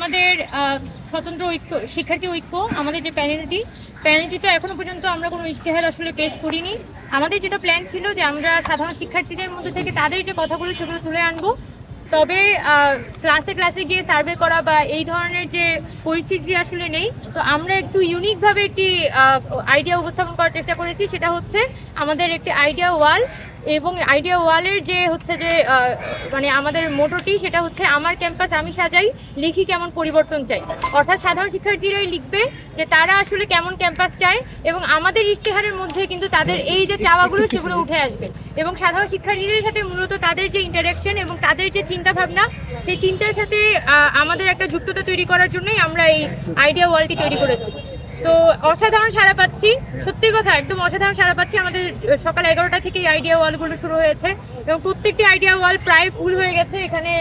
আমাদের স্বতন্ত্র ঐক্য শিক্ষার্থী ঐক্য আমাদের যে প্যানেলটি তো এখনো পর্যন্ত আমরা কোনো ইশতেহার আসলে পেশ করিনি। আমাদের যেটা প্ল্যান ছিল যে আমরা সাধারণ শিক্ষার্থীদের মধ্যে থেকে তাদের যে কথাগুলো সেগুলো তুলে আনবো। তবে ক্লাসে গিয়ে সার্ভে করা বা এই ধরনের যে পরিস্থিতি আসলে নেই। তো আমরা একটু ইউনিকভাবে একটি আইডিয়া উপস্থাপন করার চেষ্টা করেছি, সেটা হচ্ছে আমাদের একটি আইডিয়া ওয়াল। এবং আইডিয়া ওয়ালের যে হচ্ছে যে মানে আমাদের মোটোটি সেটা হচ্ছে আমার ক্যাম্পাস আমি সাজাই, লিখি কেমন পরিবর্তন চাই। অর্থাৎ সাধারণ শিক্ষার্থীরাই লিখবে যে তারা আসলে কেমন ক্যাম্পাস চায় এবং আমাদের ইশতেহারের মধ্যে কিন্তু তাদের এই যে চাওয়াগুলো সেগুলো উঠে আসবে। এবং সাধারণ শিক্ষার্থীদের সাথে মূলত তাদের যে ইন্টারাকশন এবং তাদের যে চিন্তা ভাবনা, সেই চিন্তার সাথে আমাদের একটা যুক্ততা তৈরি করার জন্যই আমরা এই আইডিয়া ওয়ালটি তৈরি করেছি। তো অসাধারণ সাড়া পাচ্ছি, সত্যি কথা একদম অসাধারণ সাড়া পাচ্ছি। আমাদের সকাল 11টা থেকে আইডিয়া ওয়ালগুলো শুরু হয়েছে এবং প্রত্যেকটি আইডিয়া ওয়াল প্রায় ফুল হয়ে গেছে। এখানে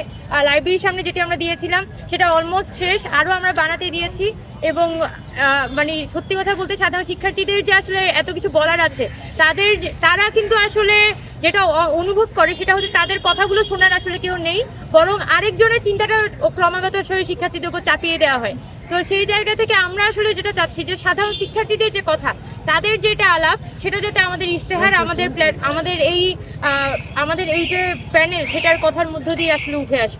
লাইব্রেরির সামনে যেটি আমরা দিয়েছিলাম সেটা অলমোস্ট শেষ, আরও আমরা বানাতে দিয়েছি। এবং মানে সত্যি কথা বলতে সাধারণ শিক্ষার্থীদের যে আসলে এত কিছু বলার আছে, তারা কিন্তু আসলে যেটা অনুভব করে সেটা হচ্ছে তাদের কথাগুলো শোনার আসলে কেউ নেই, বরং আরেকজনের চিন্তাটা ক্রমাগত আসলে শিক্ষার্থীদের উপর চাপিয়ে দেওয়া হয়। তো সেই জায়গা থেকে আমরা আসলে যেটা চাচ্ছি যে সাধারণ শিক্ষার্থীদের যে কথা, তাদের যেটা আলাপ, সেটা যাতে আমাদের ইশতেহার আমাদের এই যে প্যানেল সেটার কথার মধ্য দিয়ে আসলে উঠে আসে।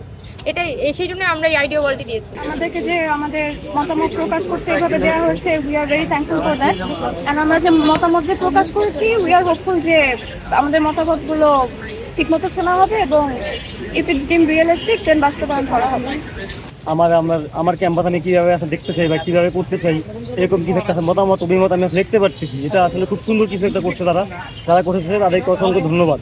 এটাই সেই জন্য আমরা এই আইডিয়া ওয়ালটি দিয়েছি। আমাদেরকে যে আমাদের মতামত প্রকাশ করতে এইভাবে দেওয়া হয়েছে, we are very thankful for that. And আমরা যে মতামত যে প্রকাশ করেছি, উই আর হোপফুল যে আমাদের মতামতগুলো ঠিকমতো শোনা হবে এবং ইফ ইটস ডিম রিয়েলিস্টিক দেন বাস্তবায়ন করা হবে। আমার ক্যাম্পাস আমি কীভাবে আসলে দেখতে চাই বা কীভাবে করতে চাই, এরকম কিছু একটা মতামত অভিমত আমি দেখতে পাচ্ছি। এটা আসলে খুব সুন্দর কিছু একটা করছে যারা করতেছে তাদেরকে অসংখ্য ধন্যবাদ।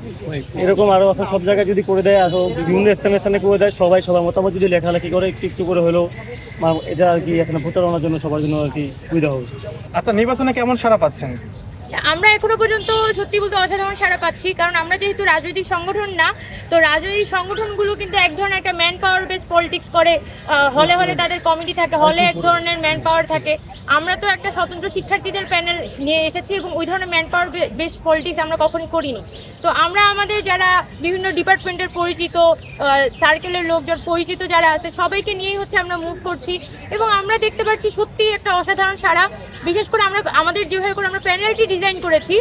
এরকম আরও আসলে সব জায়গায় যদি করে দেয়, আসলে বিভিন্ন স্থানে করে দেয়, সবার মতামত যদি লেখালেখি করে একটু করে হলেও এটা আর কি এখানে প্রচারণার জন্য সবার জন্য আর কি সুবিধা হবে। আচ্ছা, নির্বাচনে কেমন সাড়া পাচ্ছেন? আমরা এখনো পর্যন্ত সত্যি বলতে অসাধারণ সাড়া পাচ্ছি, কারণ আমরা যেহেতু রাজনৈতিক সংগঠন না, তো রাজনৈতিক সংগঠনগুলো কিন্তু এক ধরনের একটা ম্যান পাওয়ার বেস পলিটিক্স করে। হলে তাদের কমিটি থাকে, হলে এক ধরনের ম্যান পাওয়ার থাকে। আমরা তো একটা স্বতন্ত্র শিক্ষার্থীদের প্যানেল নিয়ে এসেছি এবং ওই ধরনের ম্যান পাওয়ার বেস পলিটিক্স আমরা কখনই করিনি। তো আমরা আমাদের যারা বিভিন্ন ডিপার্টমেন্টের পরিচিত, সার্কেলের লোকজন পরিচিত যারা আছে, সবাইকে নিয়েই হচ্ছে আমরা মুভ করছি এবং আমরা দেখতে পাচ্ছি সত্যিই একটা অসাধারণ সাড়া। বিশেষ করে আমাদের যেভাবে করে আমরা প্যানেলটি ডিজাইন করেছি,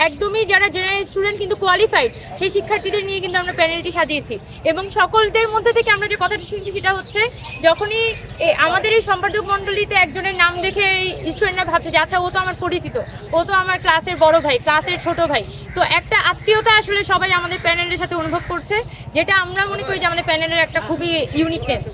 একদমই যারা জেনারেল স্টুডেন্ট কিন্তু কোয়ালিফাইড, সেই শিক্ষার্থীদের নিয়ে কিন্তু আমরা প্যানেলটি সাজিয়েছি। এবং সকলদের মধ্যে থেকে আমরা যে কথাটি শুনছি সেটা হচ্ছে, যখনই আমাদের এই সম্পাদক মণ্ডলীতে একজনের নাম দেখে এই স্টুডেন্টরা ভাবছে যে আচ্ছা ও তো আমার পরিচিত, ও তো আমার ক্লাসের বড় ভাই, ক্লাসের ছোট ভাই। তো একটা আত্মীয়তা আসলে সবাই আমাদের প্যানেলের সাথে অনুভব করছে, যেটা আমরা মনে করি যে আমাদের প্যানেলের একটা খুবই ইউনিকনেস।